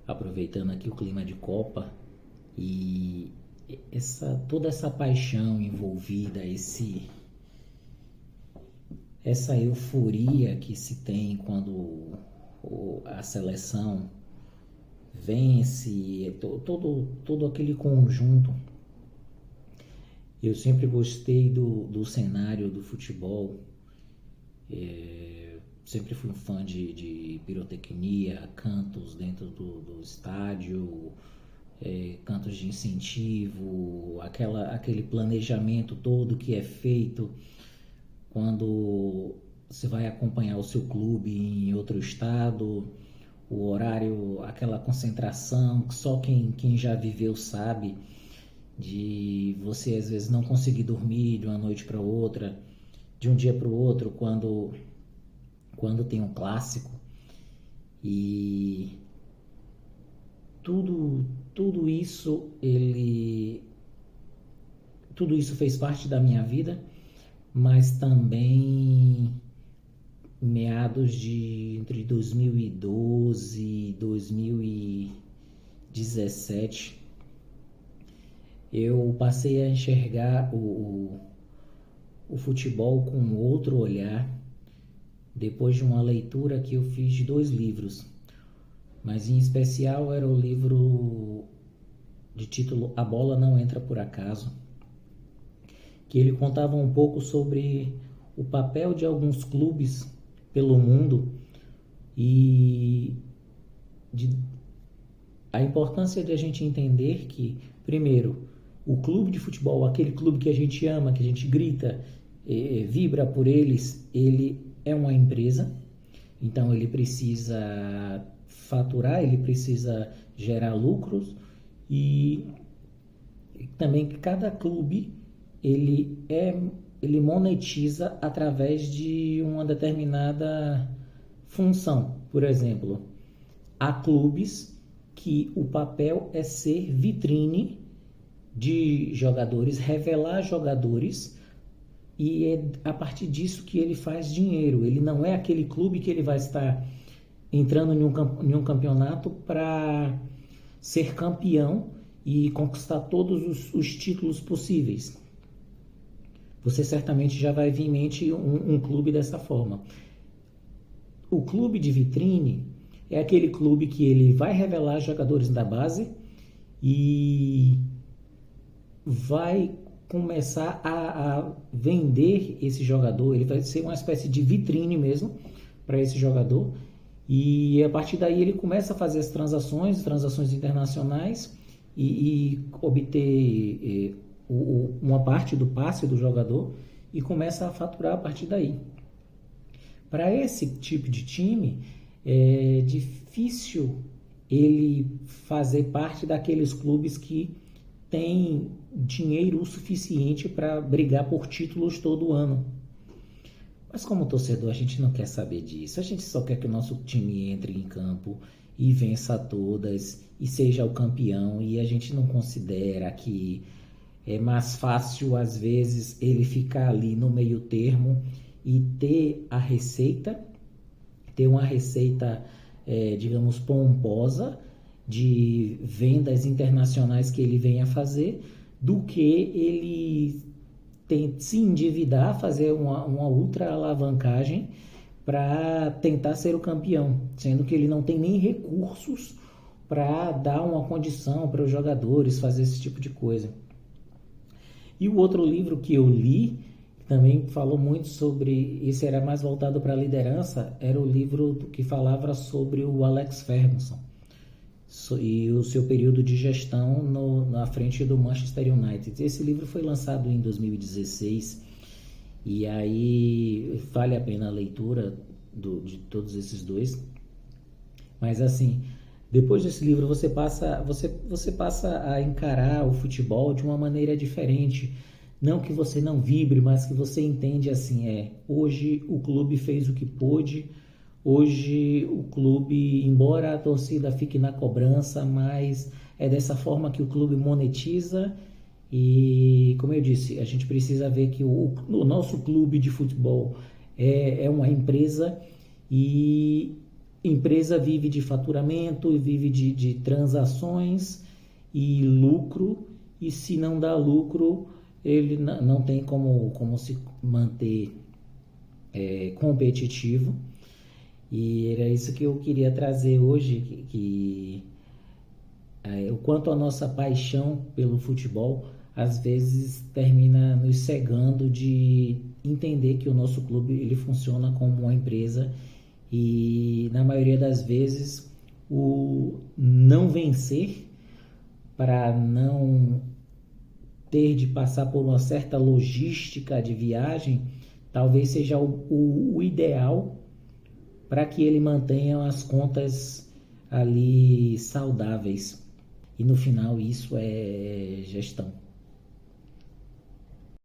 aproveitando aqui o clima de Copa e toda essa paixão envolvida, essa euforia que se tem quando a seleção vence, todo aquele conjunto. Eu sempre gostei do cenário do futebol, sempre fui um fã de pirotecnia, cantos dentro do estádio, cantos de incentivo, aquele planejamento todo que é feito quando você vai acompanhar o seu clube em outro estado, o horário, aquela concentração que só quem já viveu sabe, de você às vezes não conseguir dormir de uma noite para outra, de um dia para o outro, quando tem um clássico. E tudo isso fez parte da minha vida, mas também meados entre 2012 e 2017 eu passei a enxergar o futebol com outro olhar, depois de uma leitura que eu fiz de 2 livros, mas em especial era o livro de título A Bola Não Entra Por Acaso, que ele contava um pouco sobre o papel de alguns clubes pelo mundo e a importância de a gente entender que, primeiro, o clube de futebol, aquele clube que a gente ama, que a gente grita, vibra por eles, ele é uma empresa, então ele precisa faturar, ele precisa gerar lucros, e também que cada clube ele monetiza através de uma determinada função. Por exemplo, há clubes que o papel é ser vitrine de jogadores, revelar jogadores, e é a partir disso que ele faz dinheiro. Ele não é aquele clube que ele vai estar entrando em um campeonato para ser campeão e conquistar todos os títulos possíveis. Você certamente já vai vir em mente um clube dessa forma. O clube de vitrine é aquele clube que ele vai revelar jogadores da base e vai começar a vender esse jogador. Ele vai ser uma espécie de vitrine mesmo para esse jogador, e a partir daí ele começa a fazer as transações internacionais e obter uma parte do passe do jogador e começa a faturar a partir daí. Para esse tipo de time, é difícil ele fazer parte daqueles clubes que têm dinheiro o suficiente para brigar por títulos todo ano. Mas como torcedor, a gente não quer saber disso. A gente só quer que o nosso time entre em campo e vença todas e seja o campeão, e a gente não considera que é mais fácil, às vezes, ele ficar ali no meio termo e ter uma receita, digamos, pomposa de vendas internacionais que ele venha fazer, do que ele se endividar, fazer uma ultra alavancagem para tentar ser o campeão, sendo que ele não tem nem recursos para dar uma condição para os jogadores fazer esse tipo de coisa. E o outro livro que eu li, também falou muito sobre, esse era mais voltado para a liderança, era o livro que falava sobre o Alex Ferguson e o seu período de gestão na frente do Manchester United. Esse livro foi lançado em 2016, e aí vale a pena a leitura de todos esses dois. Mas assim, depois desse livro você passa a encarar o futebol de uma maneira diferente. Não que você não vibre, mas que você entende assim, hoje o clube fez o que pôde, hoje o clube, embora a torcida fique na cobrança, mas é dessa forma que o clube monetiza. E como eu disse, a gente precisa ver que o nosso clube de futebol é uma empresa, e empresa vive de faturamento e vive de transações e lucro, e se não dá lucro, ele não tem como se manter competitivo. E era isso que eu queria trazer hoje, que o quanto a nossa paixão pelo futebol às vezes termina nos cegando de entender que o nosso clube ele funciona como uma empresa, e na maioria das vezes o não vencer para não ter de passar por uma certa logística de viagem talvez seja o ideal para que ele mantenha as contas ali saudáveis. E no final isso é gestão.